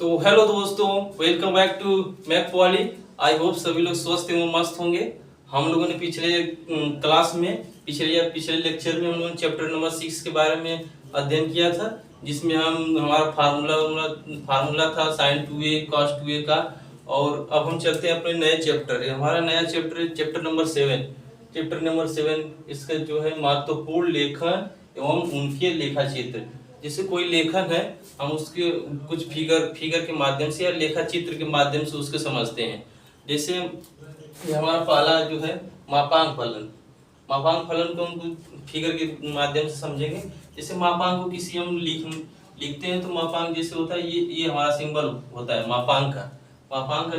तो हेलो दोस्तों, welcome back to Mac Poly. I hope सभी लोग स्वस्थ एवं मस्त होंगे। हम लोगों ने पिछले क्लास में पिछले लेक्चर में हम लोगों ने चैप्टर नंबर 6 के बारे में अध्ययन किया था, जिसमें हम हमारा फार्मूला था साइन 2a cos 2a का। और अब हम चलते हैं अपने नए चैप्टर। हमारा नया चैप्टर नंबर 7। इसका जो है महत्वपूर्ण लेखन एवं उनके लेखा चित्र। जैसे कोई लेखन है, हम उसके कुछ फिगर के माध्यम से या लेखा चित्र के माध्यम से उसको समझते हैं। जैसे ये हमारा पहला जो है मापांक फलन को हम फिगर के माध्यम से समझेंगे। जैसे मापांक को किसी हम लिखते हैं तो मापांक जैसे होता है, ये हमारा सिंबल होता है मापांक का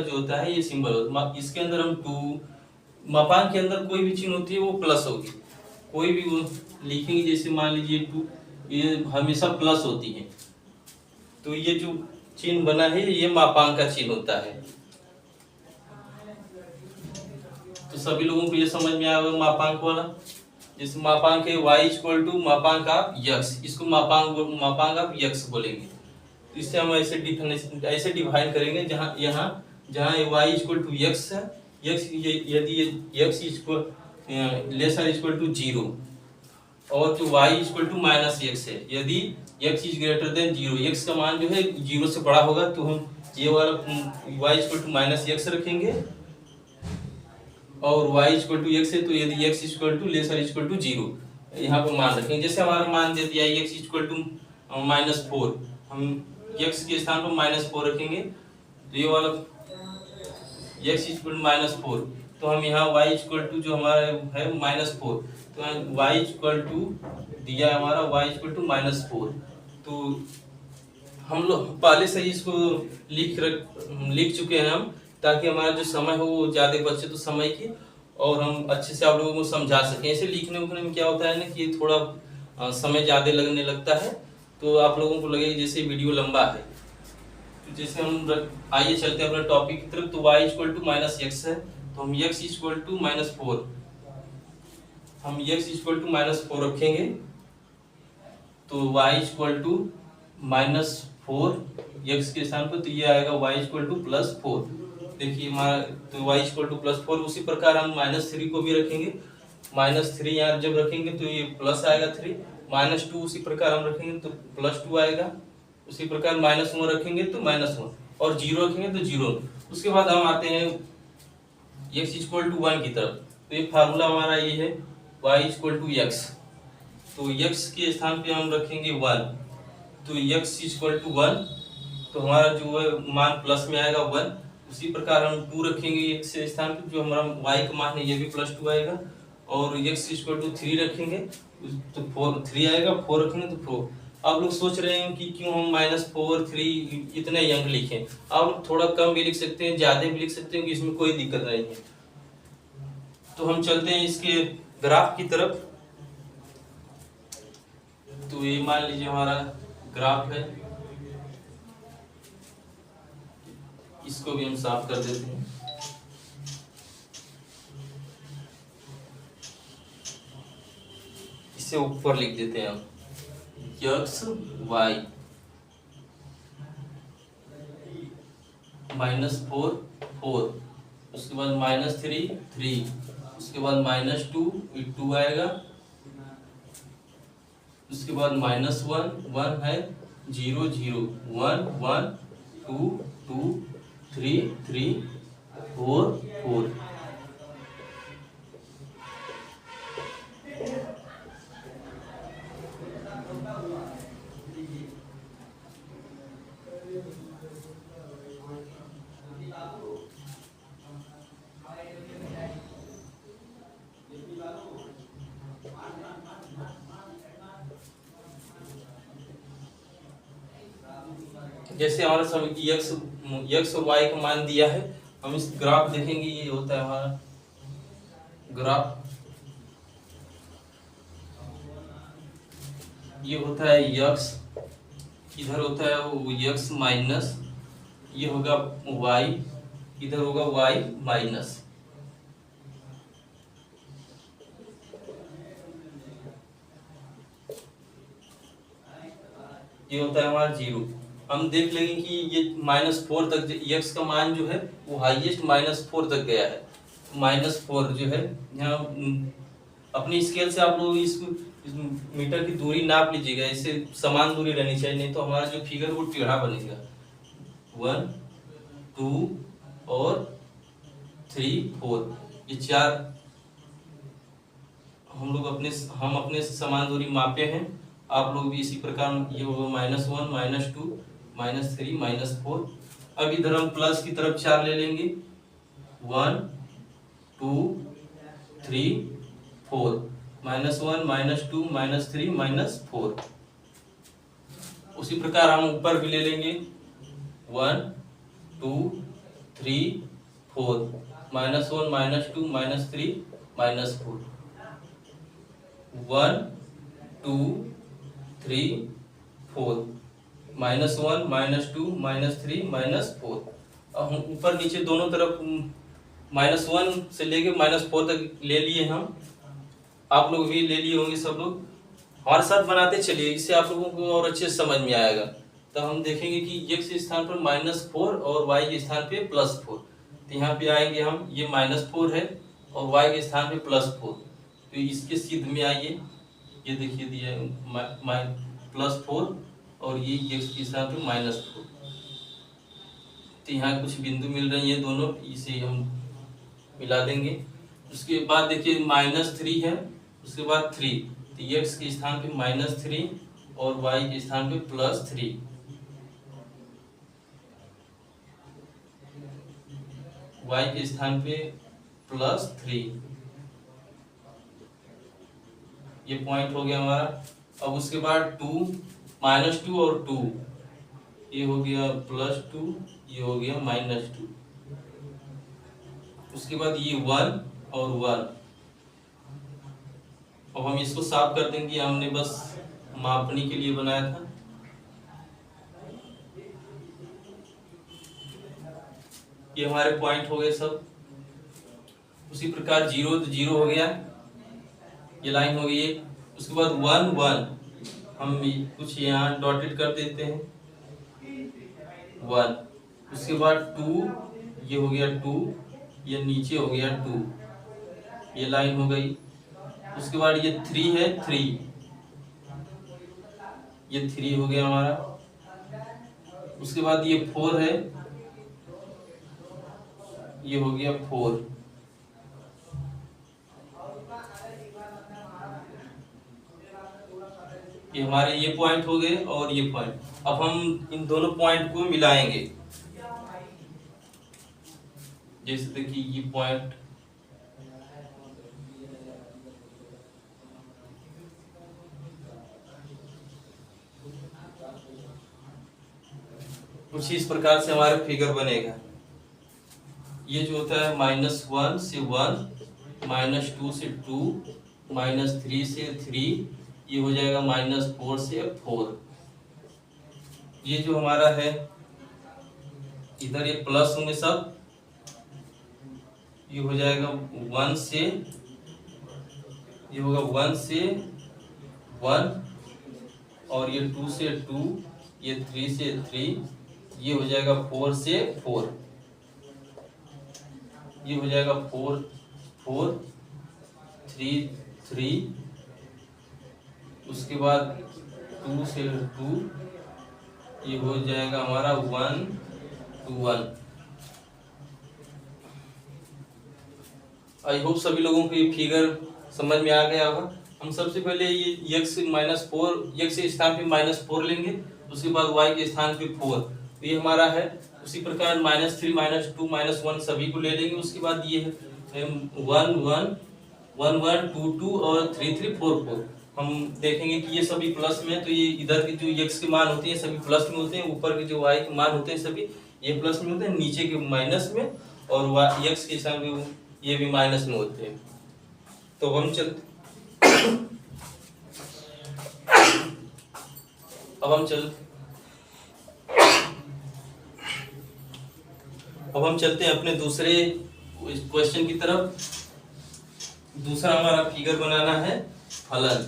जो होता है ये सिंबल होता है। इसके अंदर हम 2, मापांक के अंदर कोई भी चिन्ह होती है वो प्लस होगी। कोई भी वो लिखेंगे, जैसे मान लीजिए 2, ये हमेशा प्लस होती है। तो ये जो चिन्ह बना है ये मापांक का चिन्ह होता है। तो सभी लोगों को ये समझ में आया होगा मापांक वाला। जैसे मापांक है y इक्वल टू मापांक ऑफ x, इसको मापांक ऑफ x बोलेंगे। तो इससे हम ऐसे डिवाइड करेंगे, जहाँ y इक्वल टू x है, यदि x equal lesser equal to 0 और जो y equal to minus x है, यदि x is greater than 0, x का मान जो है 0 से बड़ा होगा तो हम ये वाला y equal to minus x रखेंगे। और y इक्वल टू x है तो यदि x equal to lesser equal to 0 यहाँ पर मान रखेंगे। जैसे हमारा मान दे दिया x इक्वल टू -4, हम x के स्थान पर -4 रखेंगे। तो ये वाला x इक्वल टू -4, तो हम यहाँ y इक्वल टू जो हमारा है -4, तो y इक्वल टू दिया हमारा y इक्वल टू -4। तो हम लोग पहले से ही इसको लिख चुके हैं हम, ताकि हमारा जो समय हो वो ज़्यादा बचे तो समय की, और हम अच्छे से आप लोगों को समझा सकें। ऐसे लिखने उखने में क्या होता है ना कि थोड़ा समय ज़्यादा लगने लगता है, तो आप लोगों को लगेगा जैसे वीडियो लंबा है। तो जैसे हम आइए चलते हैं अपने टॉपिक की तरफ। तो y इक्वल टू -x है, तो हम x इक्वल टू -4, हम x इक्वल टू -4 रखेंगे। तो y इक्वल टू -4 x के स्थान पर, तो ये आएगा y इक्वल टू +4। देखिए हमारा तो y इक्वल टू +4। उसी प्रकार हम -3 को भी रखेंगे। -3 यहाँ जब रखेंगे तो ये प्लस आएगा 3। -2 उसी प्रकार हम रखेंगे तो +2 आएगा। उसी प्रकार -1 रखेंगे तो -1, और 0 रखेंगे तो 0। उसके बाद हम आते हैं x इक्वल टू 1 की तरफ। तो ये फार्मूला हमारा ये है y इक्वल टू x। तो x के स्थान पे हम रखेंगे 1, तो x इक्वल टू 1, तो हमारा जो है मान प्लस में आएगा 1। उसी प्रकार हम 2 रखेंगे x के स्थान पे, जो हमारा y का मान है ये भी +2 आएगा। और x इक्वल टू 3 रखेंगे तो 3 आएगा। 4 रखेंगे तो 4। आप लोग सोच रहे हैं कि क्यों हम -4 3 इतने अंक लिखें। आप लोग थोड़ा कम भी लिख सकते हैं, ज़्यादा भी लिख सकते हैं, कि इसमें कोई दिक्कत नहीं है। तो हम चलते हैं इसके ग्राफ की तरफ। तो ये मान लीजिए हमारा ग्राफ है, इसको भी हम साफ कर देते हैं। इसे ऊपर लिख देते हैं हम x y -4 4, उसके बाद -3 3, उसके बाद -2 2 आएगा। उसके बाद -1 1 है, 0 0 1 1 2 2 3 3 4 4। जैसे हमारा सभी x और y का मान दिया है, हम इस ग्राफ देखेंगे। ये होता है हमारा ग्राफ, ये होता है x, इधर होता है वो x माइनस, ये होगा y, इधर होगा y माइनस। ये होता है हमारा 0। हम देख लेंगे कि ये -4 तक x का मान जो है वो हाईएस्ट -4 तक गया है। -4 जो है यहाँ अपनी स्केल से आप लोग इस मीटर की दूरी नाप लीजिएगा, इससे समान दूरी रहनी चाहिए, नहीं तो हमारा जो फिगर वो टेढ़ा बनेगा। 1 2 और 3 4 ये 4 हम अपने से समान दूरी मापे हैं। आप लोग भी इसी प्रकार ये होगा -1 -2 -3 -4। अब इधर हम प्लस की तरफ 4 ले लेंगे। 1 2 3 4 -1 -2 -3 -4। उसी प्रकार हम ऊपर भी ले लेंगे। 1 2 3 4 -1 -2 -3 -4। 1 2 3 4 -1 -2 -3 -4। अब हम ऊपर नीचे दोनों तरफ -1 से लेके -4 तक ले लिए हम। आप लोग भी ले लिए होंगे, सब लोग हमारे साथ बनाते चलिए, इससे आप लोगों को और अच्छे से समझ में आएगा। तो हम देखेंगे कि x के स्थान पर -4 और y के स्थान पे +4। तो यहाँ पे आएंगे हम, ये -4 है और y के स्थान पे +4। तो इसके सिद्ध में आइए, ये देखिए दिया है +4 और ये x के स्थान पे -4। तो यहाँ कुछ बिंदु मिल रही है दोनों, इसे हम मिला देंगे। उसके बाद देखिए -3 है, उसके बाद 3, तो x के स्थान पे -3 और y के स्थान पे +3। y के स्थान पे +3, ये पॉइंट हो गया हमारा। अब उसके बाद 2 -2 और 2, ये हो गया +2, ये हो गया -2। उसके बाद ये 1 और 1। अब हम इसको साफ कर देंगे, हमने बस मापने के लिए बनाया था। ये हमारे पॉइंट हो गए सब। उसी प्रकार 0 तो 0 हो गया, ये लाइन हो गई है। उसके बाद 1 1 हम कुछ यहाँ डॉटेड कर देते हैं 1। उसके बाद 2, ये हो गया 2, ये नीचे हो गया 2, ये लाइन हो गई। उसके बाद ये 3 है 3, ये 3 हो गया हमारा। उसके बाद ये 4 है, ये हो गया 4। ये हमारे ये पॉइंट हो गए और ये पॉइंट। अब हम इन दोनों पॉइंट को मिलाएंगे। जैसे देखिए ये पॉइंट, कुछ इस प्रकार से हमारा फिगर बनेगा। ये जो होता है -1 से 1, -2 से 2, -3 से 3, ये हो जाएगा -4 से 4। ये जो हमारा है इधर ये प्लस होंगे सब, ये हो जाएगा 1 से, ये होगा 1 से 1 और ये 2 से 2, ये 3 से 3, ये हो जाएगा 4 से 4, ये हो जाएगा 4 4 3 3। उसके बाद 2 से 2, ये हो जाएगा हमारा 1 2 1। आई होप सभी लोगों को ये फिगर समझ में आ गया होगा। हम सबसे पहले ये x के स्थान पे -4 लेंगे, उसके बाद y के स्थान पे 4, तो ये हमारा है। उसी प्रकार -3 -2 -1 सभी को ले लेंगे। उसके बाद ये 1 1 1 1 2 2 और 3 3 4 4। हम देखेंगे कि ये सभी प्लस में है, तो ये इधर के जो x के मान होते हैं सभी प्लस में होते हैं, ऊपर के जो y के मान होते हैं सभी ये प्लस में होते हैं, नीचे के माइनस में, और x के स्थान पे ये भी माइनस में होते हैं। तो हम अब हम चलते हैं अपने दूसरे क्वेश्चन की तरफ। दूसरा हमारा फिगर बनाना है फलन।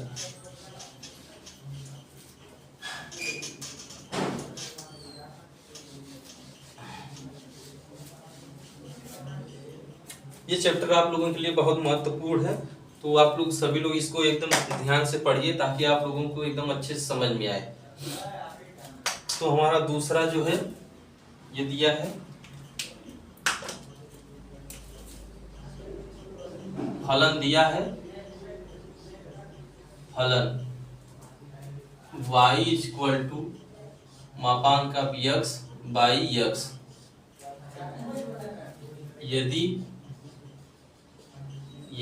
ये चैप्टर आप लोगों के लिए बहुत महत्वपूर्ण है, तो आप लोग सभी लोग इसको एकदम ध्यान से पढ़िए ताकि आप लोगों को एकदम अच्छे से समझ में आए। तो हमारा दूसरा जो है ये दिया है फलन दिया है, फलन y इक्वल टू मापांक ऑफ x बाई x, यदि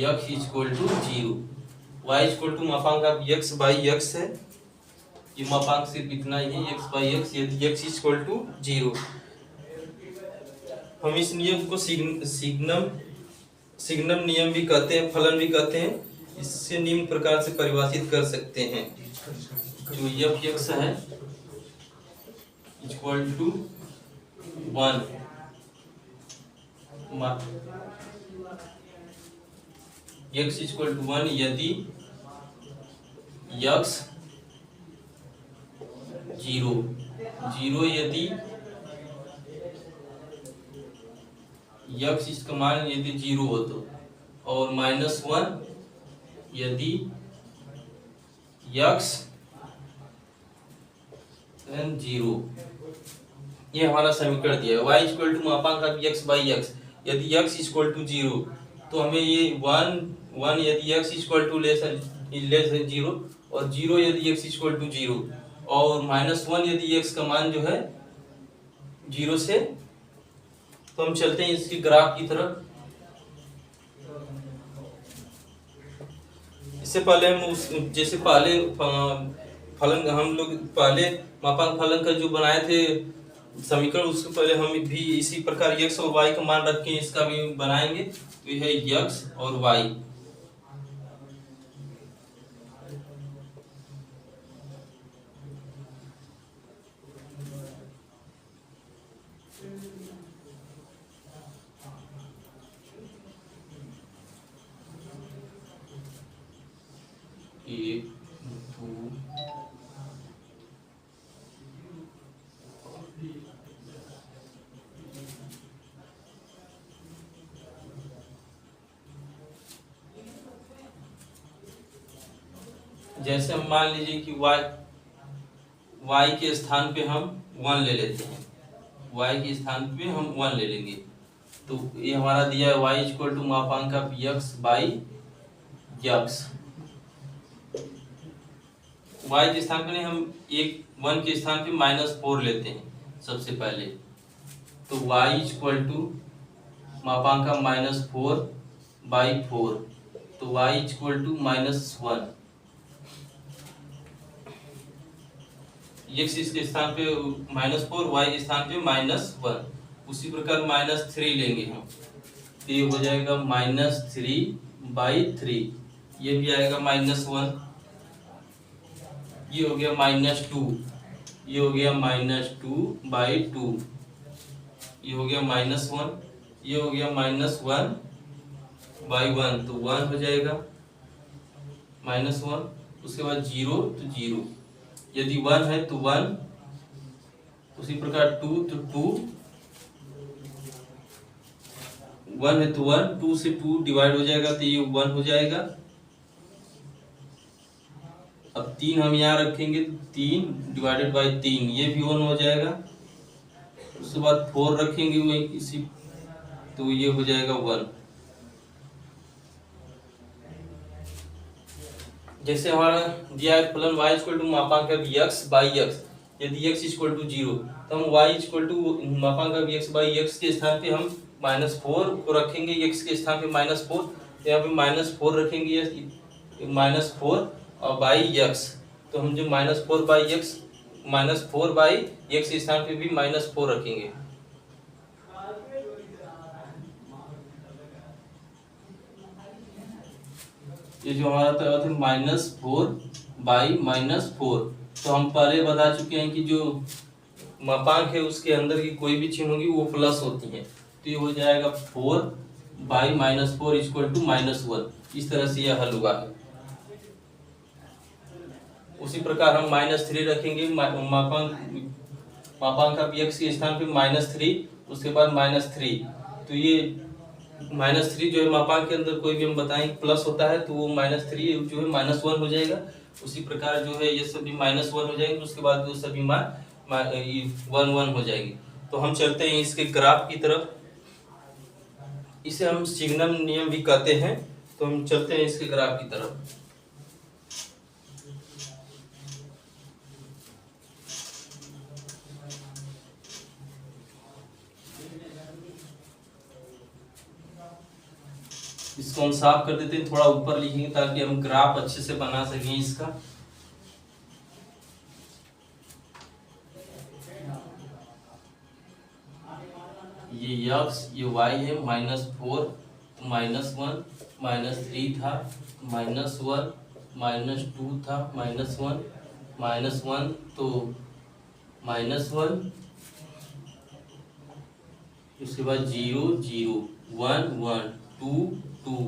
x equal to 0, y equal to मापांक ऑफ x बाई x है, ये मापांक सिर्फ इतना ही है x बाई x, यदि x इक्वल टू 0। हम इस नियम को सिग्नम नियम भी कहते हैं, फलन भी कहते हैं। इससे निम्न प्रकार से परिभाषित कर सकते हैं, जो f(x) है equal to 1, x equal to 1 यदि x 0 यदि x इसका मान यदि 0 हो तो, और -1 यदि x 0। ये हमारा समीकरण दिया है। y इक्वल टू मापांक ऑफ x बाई x, यदि x इक्वल टू 0 तो हमें ये 1 यदि x इक्वल टू लेस 0 और 0 यदि x इक्वल टू 0 और -1 यदि x का मान जो है 0 से, तो हम चलते हैं इसकी ग्राफ की तरफ। इससे पहले हम जैसे पहले फलन हम लोग पहले मापांक फलन का जो बनाए थे समीकरण, उसके पहले हम भी इसी प्रकार x और y का मान रख के इसका भी बनाएंगे। तो यह है x और y, एक दो जैसे हम मान लीजिए कि y के स्थान पे हम 1 ले लेते हैं, y के स्थान पे हम 1 ले लेंगे, तो ये हमारा दिया है y इक्वल टू मापांक of x by x। y के स्थान पे नहीं, हम 1 के स्थान पे -4 लेते हैं सबसे पहले, तो y इक्वल टू मापांक ऑफ -4 बाई 4, तो y इक्वल टू -1। x इसके स्थान पे -4, y के स्थान पे -1। उसी प्रकार -3 लेंगे हम, तो ये हो जाएगा -3 बाई 3, ये भी आएगा -1। ये हो गया -2, ये हो गया -2 बाई 2, ये हो गया -1, ये हो गया -1 बाई 1, तो 1 हो जाएगा -1। उसके बाद 0 तो 0, यदि 1 है तो 1, उसी प्रकार 2 तो 2, 1 है तो 1, 2 से 2 डिवाइड हो जाएगा तो ये 1 हो जाएगा। अब 3 हम यहाँ रखेंगे तो 3 डिवाइडेड बाई 3, ये भी 1 हो जाएगा। उसके बाद 4 रखेंगे वही इसी, तो ये हो जाएगा 1। जैसे हमारा दिया है फलन y इक्वल टू मापांक ऑफ x बाई x, यदि x इक्वल टू 0 तो हम y इक्वल टू मापांक ऑफ x बाई x के स्थान पे हम -4 को रखेंगे, x के स्थान पे -4, तो यहाँ पे -4 रखेंगे, -4 और बाई x, तो हम जो -4 बाई x के स्थान पे भी -4 रखेंगे। ये जो हमारा था -4 बाई -4, तो हम पहले बता चुके हैं कि जो मापांक है उसके अंदर की कोई भी चिन्ह होगी वो प्लस होती है, तो ये हो जाएगा 4 बाई -4 इक्वल टू -1। इस तरह से यह हल हुआ है। उसी प्रकार हम -3 रखेंगे, मापांक ऑफ x के स्थान पे -3, उसके बाद -3, तो ये -3 जो है मापांक के अंदर कोई भी हम बताएं प्लस होता है तो वो -3 जो है -1 हो जाएगा। उसी प्रकार जो है ये सभी -1 हो जाएंगे, उसके बाद वो सभी मान 1 हो जाएंगे। तो हम चलते हैं इसके ग्राफ की तरफ। इसे हम सिग्नम नियम भी कहते हैं। तो हम चलते हैं इसके ग्राफ की तरफ। इसको हम साफ कर देते हैं, थोड़ा ऊपर लिखेंगे ताकि हम ग्राफ अच्छे से बना सकें इसका। ये x ये y है, -4 -1 -3 था, -1 -2 था, -1 तो -1, उसके बाद 0 0 1 1 2 2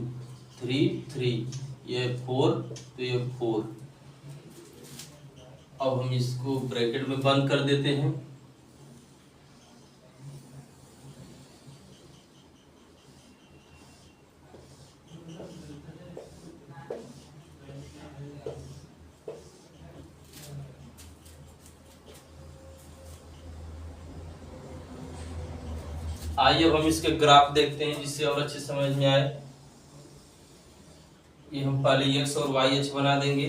3 3, ये 4 तो ये 4। अब हम इसको ब्रैकेट में बंद कर देते हैं। आइए अब हम इसके ग्राफ देखते हैं जिससे और अच्छे समझ में आए। ये हम पहले x और y अक्ष बना देंगे।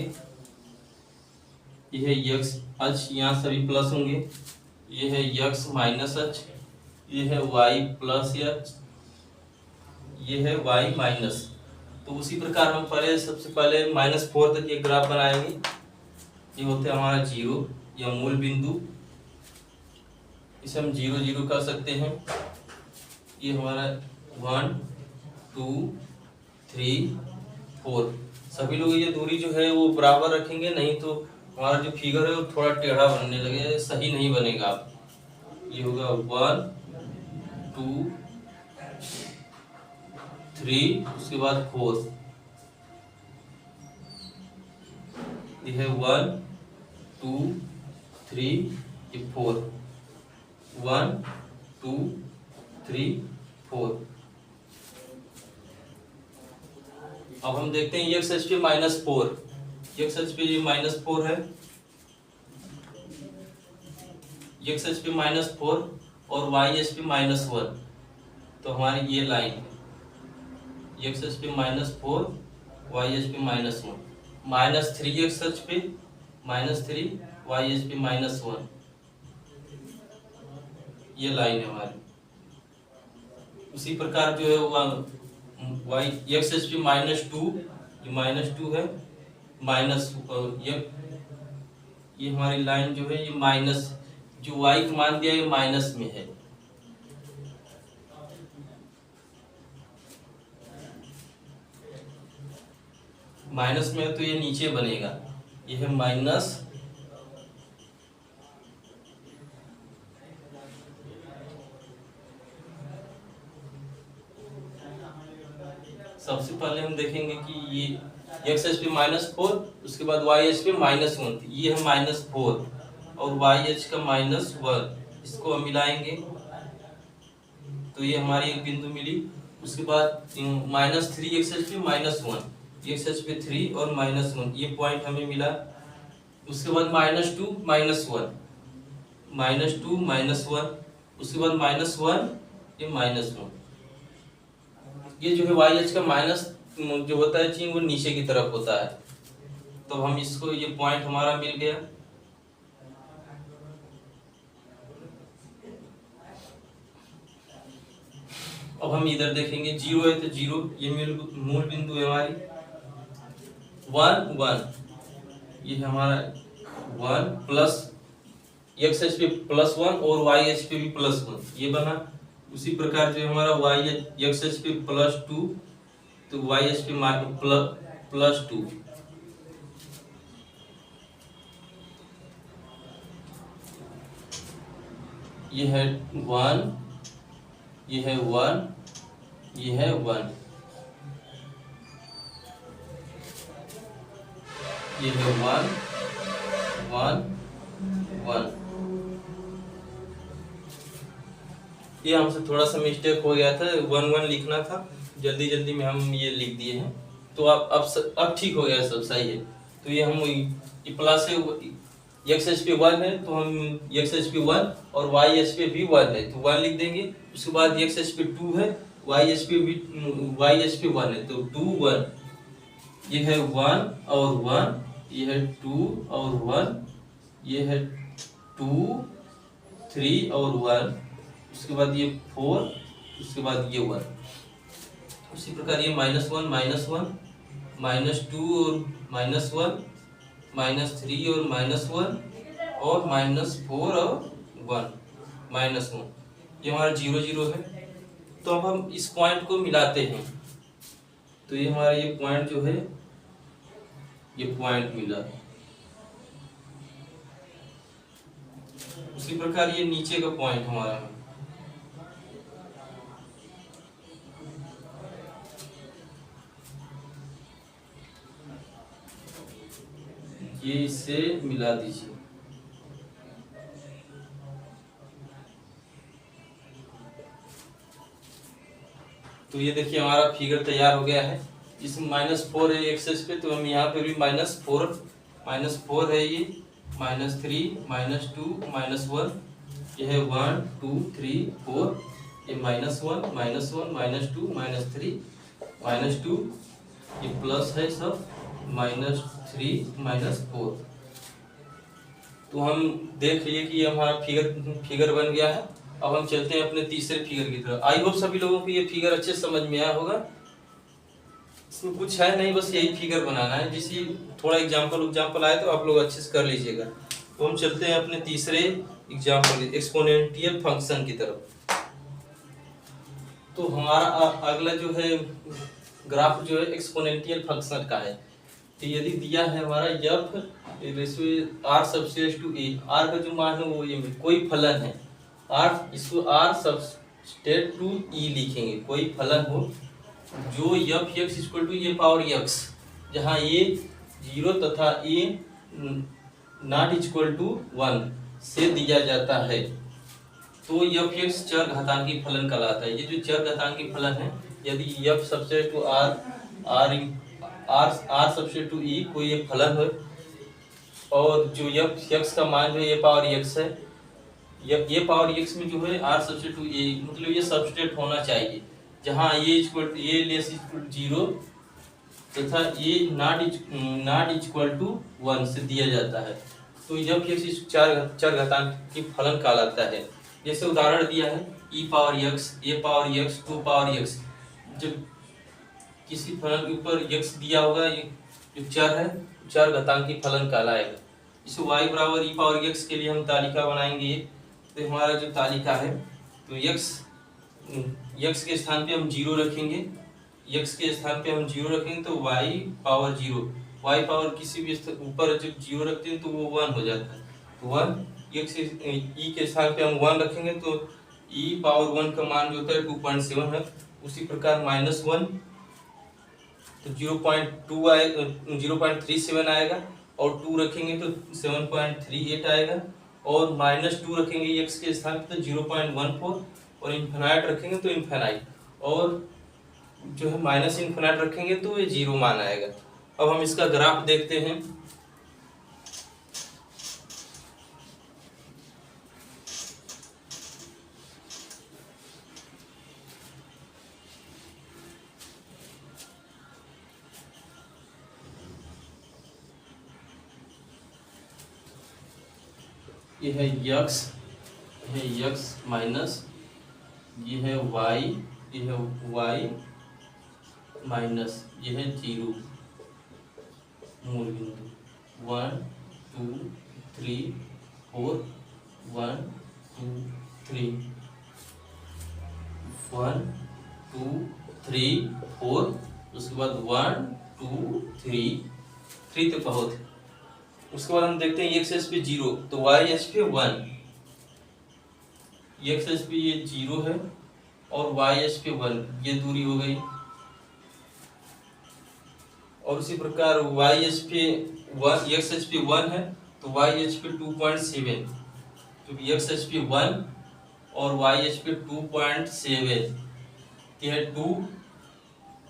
ये है x अक्ष, यहाँ सभी प्लस होंगे। ये है x माइनस अक्ष, ये है y प्लस अक्ष, ये है y माइनस। तो उसी प्रकार हम पहले सबसे पहले -4 तक ये ग्राफ बनाएंगे। ये होता है हमारा 0 या मूल बिंदु, इसे हम 0 0 कर सकते हैं। ये हमारा 1 2 3 4, सभी लोग ये दूरी जो है वो बराबर रखेंगे, नहीं तो हमारा जो फिगर है वो थोड़ा टेढ़ा बनने लगे, सही नहीं बनेगा। ये होगा 1 2 3, उसके बाद 4। ये है 1 2 3 ये 4, 1 2 3 4। अब हम देखते हैं x अक्ष पे -4, x अक्ष पे ये -4 है, x अक्ष पे -4 और y अक्ष पे -1। तो हमारी ये लाइन x अक्ष पे -4 y अक्ष पे -1, -3 x अक्ष पे -3 y अक्ष पे -1, ये लाइन है हमारी। उसी प्रकार जो है y x अक्ष पे -2, ये -2 है, माइनस ये हमारी लाइन जो है ये माइनस, जो y का मान दिया ये माइनस में है। माइनस में है तो ये नीचे बनेगा, ये है माइनस सबसे पहले हम देखेंगे कि ये x अक्ष पे -4, उसके बाद y अक्ष पे -1, ये है -4 और y अक्ष का -1, इसको हम मिलाएंगे तो ये हमारी एक बिंदु मिली। उसके बाद -3 x अक्ष पे -1, x अक्ष पे 3 और -1, ये पॉइंट हमें मिला। उसके बाद -2 -1, -2 -1, उसके बाद -1 ये -1। ये जो है y अक्ष का माइनस जो होता है चिन्ह वो नीचे की तरफ होता है। तो हम इसको, ये पॉइंट हमारा मिल गया। अब हम इधर देखेंगे 0 है तो 0, ये मूल बिंदु है हमारी। 1 1, ये हमारा 1 प्लस x अक्ष पे +1 और y अक्ष पे भी +1, ये बना। उसी प्रकार जो हमारा x अक्ष पे +2 तो y अक्ष पे +2, ये है 1, ये है 1, ये है 1, ये है 1 1 1। ये हमसे थोड़ा सा मिस्टेक हो गया था, 1 1 लिखना था। जल्दी जल्दी में हम ये लिख दिए हैं। तो अब ठीक हो गया, सब सही है। तो ये हम ये प्लस है, एक्स एच पे 1 है तो हम एक्स एच पे 1 और वाई एच पे भी 1 है तो 1 लिख देंगे। उसके बाद एक्स एच पे 2 है, वाई एच पे 1 है तो 2 1। ये है 1 और 1, ये है 2 और 1, ये है 2 3 और 1, उसके बाद ये 4, उसके बाद ये 1। उसी प्रकार ये -1 -1 -2 और -1 -3 और -1 और -4 और 1 -1, ये हमारा 0 0 है। तो अब हम इस पॉइंट को मिलाते हैं। तो ये हमारा ये पॉइंट जो है, ये पॉइंट मिला। उसी प्रकार ये नीचे का पॉइंट हमारा है, ये इससे मिला दीजिए। तो ये देखिए हमारा फिगर तैयार हो गया है। इसमें -4 है एक्सेस पे, तो हम यहाँ पे भी -4 है, ये -3 -2 -1, ये है 1 2 3 4, ये -1 -1 -2 -3 -2, ये प्लस है सब, -3 -4। तो हम देख लिए कि ये हमारा फिगर बन गया है। अब हम चलते हैं अपने तीसरे फिगर की तरफ। आई होप सभी लोगों को ये फिगर अच्छे समझ में आया होगा। इसमें कुछ है नहीं, बस यही फिगर बनाना है। जिसे थोड़ा एग्जाम्पल आए तो आप लोग अच्छे से कर लीजिएगा। तो हम चलते हैं अपने तीसरे एग्जाम्पल एक्सपोनेंशियल फंक्शन की तरफ। तो हमारा अगला जो है ग्राफ जो है एक्सपोनेंशियल फंक्शन का है। तो यदि दिया है हमारा f r subset to e, r का जो मान है वो ये कोई फलन है, r इसको r सबस्टेट टू e लिखेंगे। कोई फलन हो जो f x इक्वल टू ये पावर x, जहाँ ये 0 तथा a नॉट इक्वल टू 1 से दिया जाता है, तो f x चर घातांकी फलन कहलाता है। ये जो चर घातांकी फलन है, यदि f subset to r subset to e कोई एक फलन हो, और जो f x का मान जो है ये पावर x है, ये पावर x में जो है r सबस्टेट टू a, मतलब ये सबस्टेट होना चाहिए जहाँ ये लेस इक्वल टू 0 तथा ये नॉट इक्वल टू 1 से दिया जाता है। तो जब ये चर घातांक की फलन कहलाता है। जैसे उदाहरण दिया है e power x, a power x, 2 power x। जब किसी फलन के ऊपर x दिया होगा, ये जो चर है चर घातांकी फलन कहलाएगा। इसे y बराबर e पावर x के लिए हम तालिका बनाएंगे। तो हमारा जो तालिका है, तो x के स्थान पे हम 0 रखेंगे, x के स्थान पे हम 0 रखेंगे तो y पावर 0, y पावर किसी भी ऊपर जब 0 रखते हैं तो वो 1 हो जाता है। तो 1 x e के स्थान पे हम 1 रखेंगे तो e पावर 1 का मान जो होता है 2.7 है। उसी प्रकार -1 तो 0.2 आएगा, 0.37 आएगा, और 2 रखेंगे तो 7.38 आएगा, और -2 रखेंगे x के स्थान पे तो 0.14, और इन्फिनाइट रखेंगे तो इन्फिनाइट, और जो है माइनस इन्फिनाइट रखेंगे तो ये 0 मान आएगा। अब हम इसका ग्राफ देखते हैं। ये है x माइनस, ये है y, ये है y माइनस, ये है 0 मूल बिंदु 1 2 3 4 1 2 3 1 2 3 4, उसके बाद 1 2 3 तक बहुत है। उसके बाद हम देखते हैं x एच पे 0 तो y एच पे 1, x एच पे ये 0 है और y एच पे 1, ये दूरी हो गई। और उसी प्रकार y एच पे 1, x एच पे 1 है तो y एच पे 2.7, क्योंकि x एच पे 1 और y एच पे 2.7, यह 2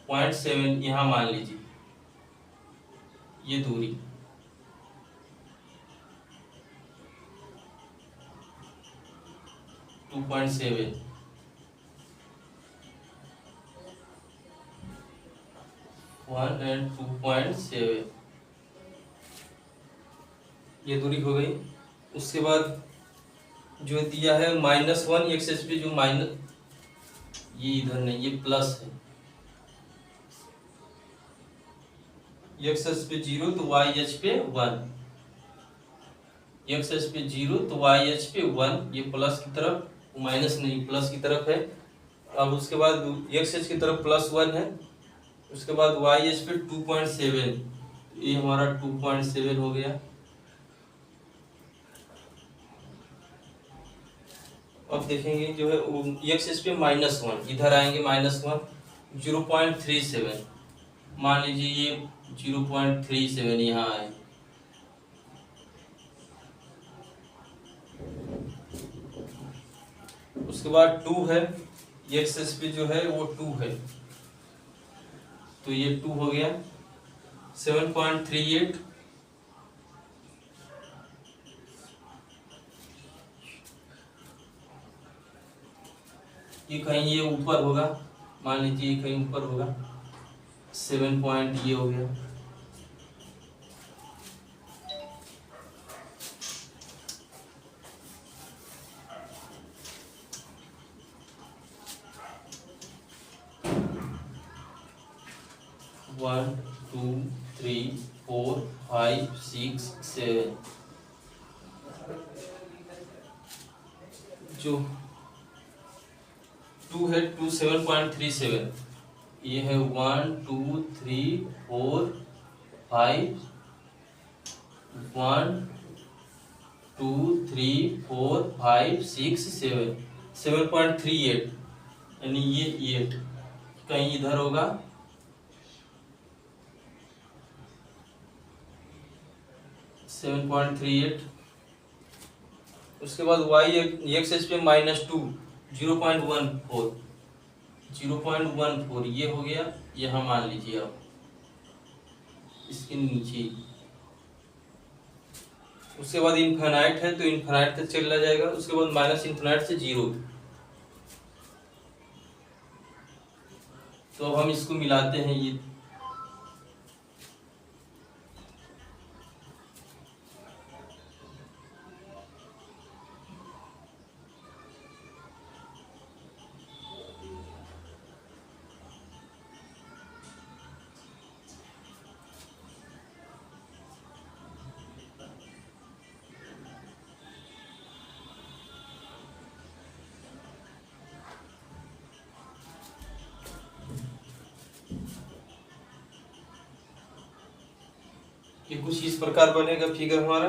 0.7 यहाँ मान लीजिए ये दूरी, two point seven, one and 2.7 ये दूरी हो गई। उसके बाद जो दिया है -1 एक्स एच पे, जो माइनस, ये इधर नहीं, ये प्लस है, एक्स एच पे 0 तो वाई एच पे 1, एक्स एच पे 0 तो वाई एच पे 1, ये प्लस की तरफ, माइनस नहीं प्लस की तरफ है। अब उसके बाद एक्स एच की तरफ +1 है, उसके बाद वाई एच पे 2.7, ये हमारा 2.7 हो गया। अब देखेंगे जो है एक्स एच पे -1, इधर आएंगे -1, 0.37, मान लीजिए ये 0.37 यहाँ आए। उसके बाद 2 है, एक्स एच पे जो है वो 2 है, तो ये 2 हो गया। 7.38, ये कहीं ये ऊपर होगा, मान लीजिए ये कहीं ऊपर होगा, 7 पॉइंट ये हो गया। वन, 2, 3, 4, 5, 6, 7, जो 2 है 2, 7.37, ये है 1, 2, 3, 4, 5, 1, 2, 3, 4, 5, 6, 7, 7.38, यानी ये 8 कहीं इधर होगा। Seven point three eight. उसके बाद वाई एक्स एच पे -2, 0.14, 0.14 ये हो गया, यहाँ मान लीजिए आप इसके नीचे। उसके बाद इनफाइनाइट है तो इनफाइनाइट तक चला जाएगा, उसके बाद -इनफाइनाइट से 0। तो हम इसको मिलाते हैं, ये कुछ इस प्रकार बनेगा फिगर हमारा।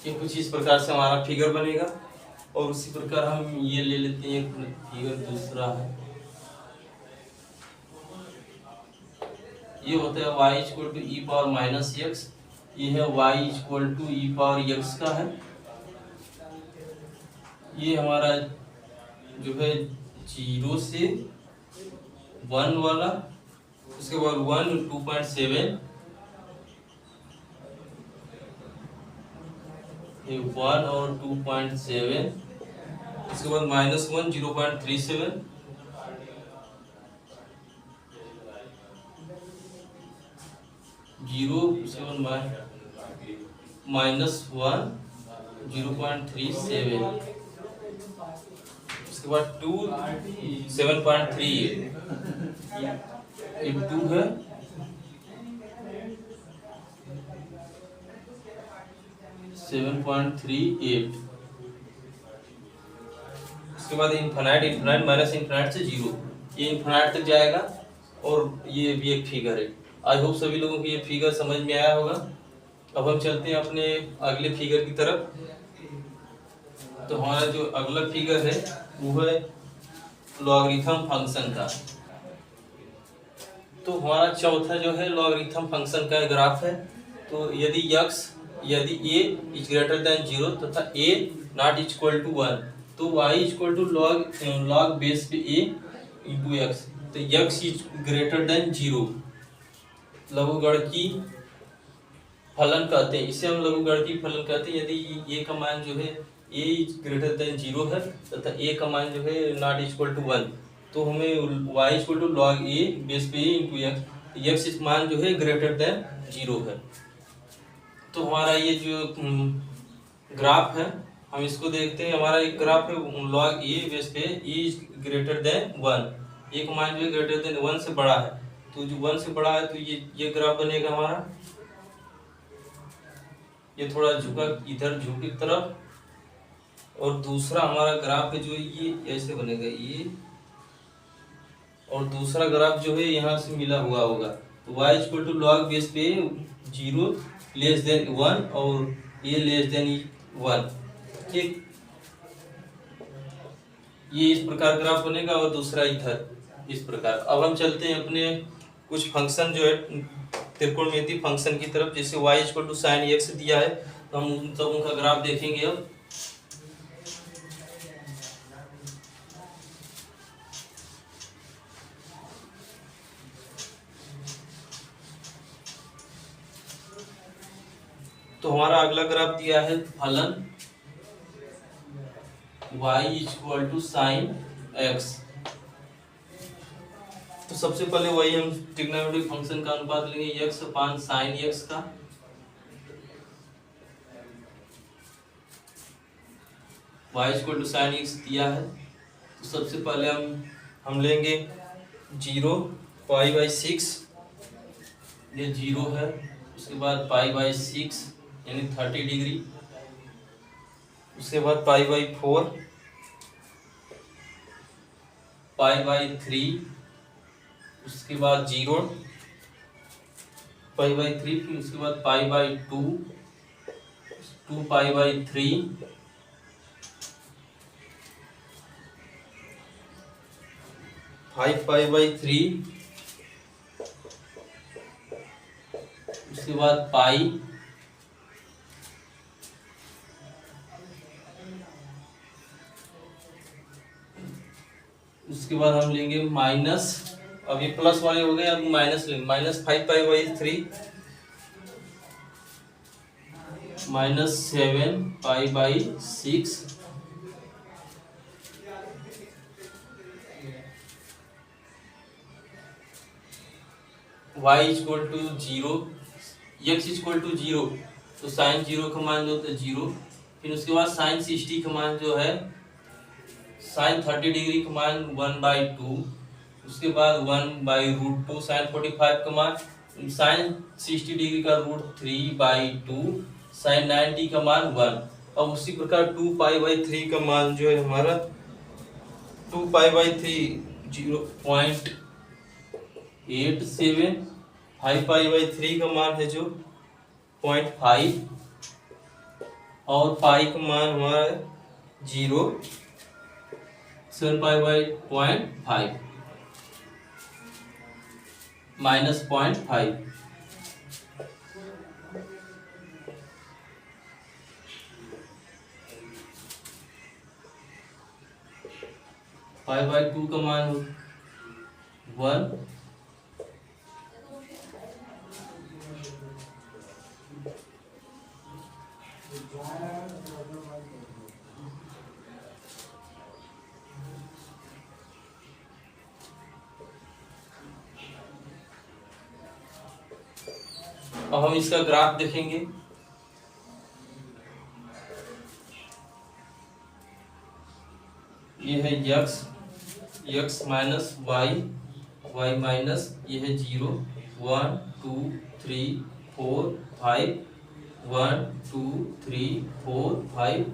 ये कुछ इस प्रकार से हमारा फिगर बनेगा। और उसी प्रकार हम ये ले लेते हैं, एक फिगर दूसरा है, ये होता है y = e⁻⁻x, ये है y = e⁻x का है। ये हमारा जो है 0 से 1 वाला, उसके बाद 1, 2.7, 1 और 2.7, उसके बाद -1, 0.37, जीरो, उसके बाद -1, 0.37, उसके बाद 2, 7.38, ये 2 है, -7.38, उसके बाद इनफाइनाइट, -इनफाइनाइट से 0, ये इन्फिनाइट तक जाएगा और ये भी एक फिगर है। आई होप सभी लोगों को ये फिगर समझ में आया होगा। अब हम चलते हैं अपने अगले फिगर की तरफ। तो हमारा जो अगला फिगर है वो है लॉगरिथम फंक्शन का। तो हमारा चौथा जो है लॉगरिथम फंक्शन का ग्राफ है। तो यदि a इज ग्रेटर देन 0 तथा a नॉट इक्वल टू 1, तो y equal to log base पे a इंटू एक्स। तो x इज ग्रेटर देन 0 लघुगणकी फलन कहते हैं, इसे हम लघुगणकी फलन कहते हैं। यदि a का मान जो है a इज ग्रेटर देन 0 है तथा a का मान जो है नॉट इक्वल टू 1, तो हमें y equal to log a base पे a इंटू एक्स, x मान जो है ग्रेटर देन 0 है। तो हमारा ये जो ग्राफ है हम इसको देखते हैं। हमारा एक ग्राफ है लॉग ए बेस पे ए इज ग्रेटर देन 1, एक मान जो है ग्रेटर देन 1 से बड़ा है। तो जो 1 से बड़ा है तो ये ग्राफ बनेगा हमारा, ये थोड़ा झुका इधर झुकी तरफ। और दूसरा हमारा ग्राफ है जो ये ऐसे बनेगा ये, और दूसरा ग्राफ जो है यहाँ से मिला हुआ होगा। तो y equal to log base पे 0 लेस देन 1 और a लेस देन 1, ठीक। ये इस प्रकार ग्राफ बनेगा और दूसरा इधर इस प्रकार। अब हम चलते हैं अपने कुछ फंक्शन जो है त्रिकोणमितीय फंक्शन की तरफ। जैसे y equal to sine x दिया है तो हम उन सब उनका ग्राफ देखेंगे। अब तो हमारा अगला ग्राफ दिया है फलन y equal to sine x। तो सबसे पहले वही हम ट्रिग्नोमेट्रिक फंक्शन का अनुपात लेंगे x अपान साइन x का। y equal to sine x दिया है तो सबसे पहले हम लेंगे 0 पाई बाई 6, ये 0 है। उसके बाद पाई बाई 6 यानी 30 डिग्री। उसके बाद पाई बाई 4, पाई बाई 3, उसके बाद 0 पाई बाई 3, फिर उसके बाद pi by 2, 2 pi by 3, 5 pi by 3, उसके बाद पाई, उसके बाद हम लेंगे माइनस, अब ये प्लस वाले हो गए, अब माइनस लेंगे, minus 5 pi by 3, minus 7 pi by 6, y equal to 0, x equal to 0, तो साइन 0 का मान जो होता है 0। फिर उसके बाद साइन 60 का मान जो है, साइन 30 डिग्री का मान 1/2, उसके बाद 1/√2, साइन 45 का मान, साइन 60 डिग्री का √3/2, साइन 90 का मान 1। अब उसी प्रकार 2 पाई बाई 3 का मान जो है हमारा 2 पाई बाई 3 0.87, 5 पाई बाई 3 का मान है जो 0.5, और पाई का मान हमारा 0, 7 pi by 0.5 minus 0.5। Pi by 2 का मान 1, अब हम इसका ग्राफ देखेंगे। ये है x माइनस y माइनस, ये है 0, 1 2 3 4 5, 1 2 3 4 5,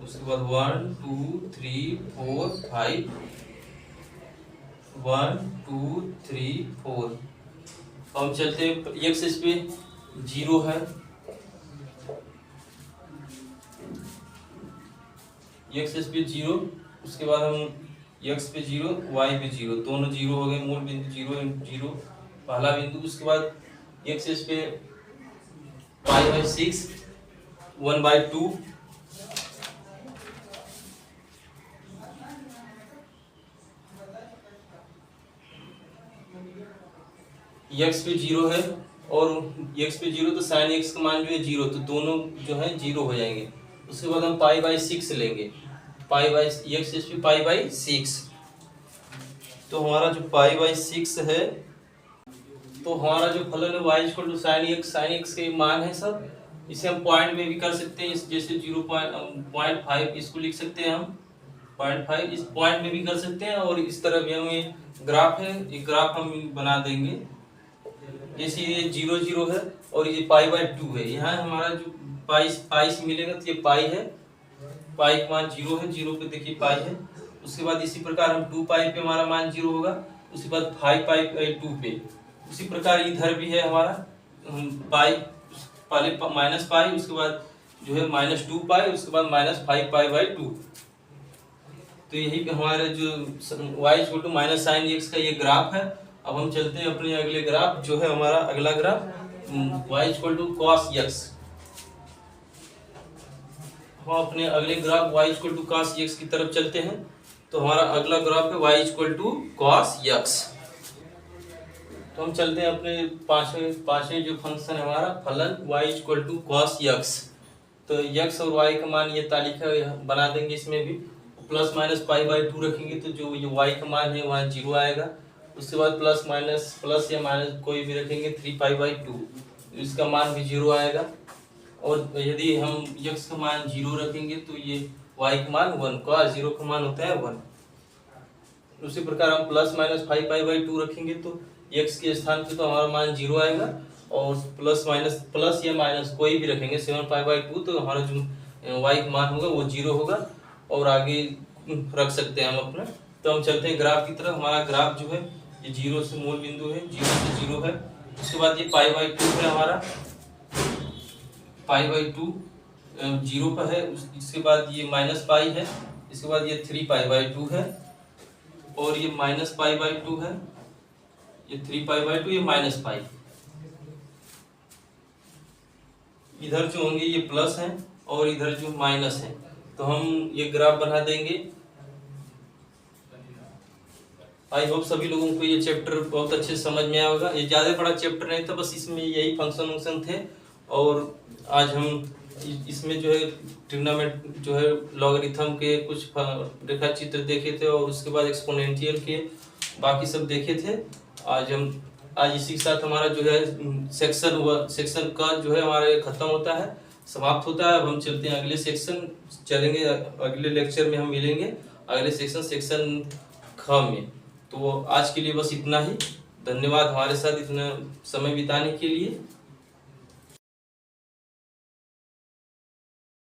उसके बाद 1 2 3 4 5, 1 2 3 4। हम चलते हैं एक्स इस पे 0 है, एक्स इस पे 0, उसके बाद हम एक्स पे 0 वाई पे 0, दोनों 0 हो गए, मूल बिंदु 0 0 पहला बिंदु। उसके बाद एक्स इस पे π/6 1/2, एक्स पे 0 है और एक्स पे 0 तो साइन एक्स का मान जो है 0, तो दोनों जो है 0 हो जाएंगे। उसके बाद हम π/6 लेंगे, एक्स इस पे π/6, तो हमारा जो π/6 है, तो हमारा जो फलन है y equal to sine x के मान है सब। इसे हम पॉइंट में भी कर सकते हैं, जैसे 0.5 इसको लिख सकते हैं हम 0.5, इस पॉइंट में भी कर सकते हैं। और इस तरह भी हमें ग्राफ है, एक ग्राफ हम बना देंगे, जैसे ये 0 0 है और ये π/2 है। यहाँ हमारा जो पाई से मिलेगा तो ये पाई है, पाई का मान 0 है, 0 पे देखिए पाई है। उसके बाद इसी प्रकार हम 2 पाई पे हमारा मान 0 होगा, उसके बाद 5π/2 पे। उसी प्रकार इधर भी है हमारा पाई, पहले माइनस पाई, उसके बाद जो है -2 पाई, उसके बाद -5π/2। तो यही हमारे जो y equal to minus sine x का ये ग्राफ है। अब हम चलते हैं अपने अगले ग्राफ, जो है हमारा अगला graph y equal to cos x. हम अपने अगले graph y equal to cos x की तरफ चलते हैं। तो हमारा अगला ग्राफ है y equal to cos x. तो हम चलते हैं अपने पांचवें जो फंक्शन है हमारा फलन y equal to cos x. तो x और y का मान ये तालिका बना देंगे, इसमें भी प्लस माइनस π/2 रखेंगे तो जो ये y का मान है वहाँ 0 आएगा। उसके बाद प्लस या माइनस कोई भी रखेंगे 3π/2, इसका मान भी 0 आएगा। और यदि हम x का मान 0 रखेंगे तो ये y का मान 1, cos 0 का मान होता है 1। उसी प्रकार हम प्लस माइनस 5π/2 रखेंगे तो x के स्थान पे तो हमारा मान 0 आएगा। और प्लस या माइनस कोई भी रखेंगे 7π/2 तो हमारा जो y का मान होगा वो 0 होगा। और आगे रख सकते हैं हम अपना। तो हम चलते हैं ग्राफ की तरफ। हमारा ग्राफ जो है ये 0 से मूल बिंदु है, 0 से 0 है। उसके बाद ये π/2 है हमारा, π/2 0 पर है। इसके बाद ये माइनस पाई है, इसके बाद ये 3π/2 है, और ये माइनस π/2 है, ये 3π/2, ये माइनस पाई। इधर जो होंगे ये प्लस हैं और इधर जो माइनस है। तो हम ये ग्राफ बना देंगे। आई होप सभी लोगों को ये चैप्टर बहुत अच्छे समझ में आया होगा। ये ज़्यादा बड़ा चैप्टर नहीं था, बस इसमें यही फंक्शन थे। और आज हम इसमें जो है ट्रिग्नोमेट्री जो है लॉगरिथम के कुछ रेखा चित्र देखे थे, और उसके बाद एक्सपोनेंशियल के बाकी सब देखे थे। आज इसी के साथ हमारा जो है सेक्शन का जो है हमारा खत्म होता है, समाप्त होता है। अब हम चलते हैं अगले सेक्शन, चलेंगे अगले लेक्चर में हम मिलेंगे अगले सेक्शन ख में। तो आज के लिए बस इतना ही। धन्यवाद हमारे साथ इतना समय बिताने के लिए।